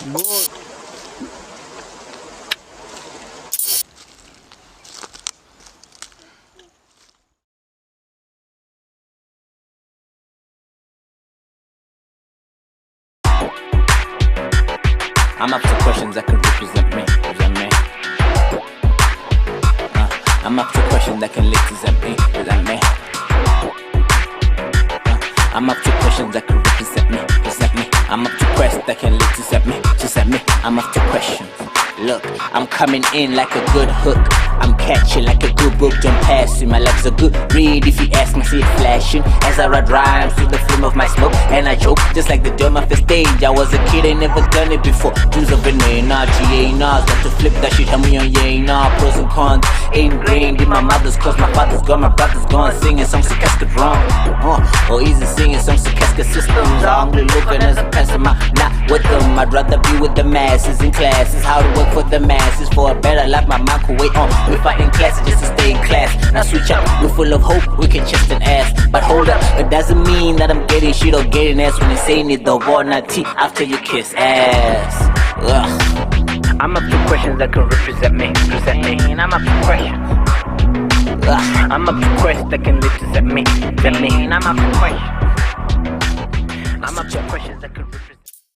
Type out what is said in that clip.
Good. I'm up to questions that can represent me. I'm up to questions that can represent me. I'm up to questions that can represent me. I'm up to questions that can represent me. I'm up to questions. Look, I'm coming in like a good hook. I'm catching like a good book, don't pass it. My life's a good read if you ask me, see it flashing as I write rhymes through the flame of my smoke. And I joke just like the dome off the stage. I was a kid, ain't never done it before. Dreams of an A&R, G-A-N-R. Got to flip that shit, tell me on A&R. Pros and cons, ingrained in my mother's cause my father's gone, my brother's gone. Singing songs to casket wrong. Or easy singing songs to casket systems. I'm only looking as a passer, not with them. I'd rather be with the masses in classes. How to work for the masses for a better life. My mind could wait on. We fight in classes just to stay in class. Now switch up, we're full of hope, we can chest and ass. But hold up, it doesn't mean that I'm getting shit or getting ass when they saying it the war, not tea after you kiss ass. Ugh. I'm up to questions that can represent me. And I'm up to questions. I'm up to questions that can represent me. And I'm up to questions. I'm up to questions that can represent me.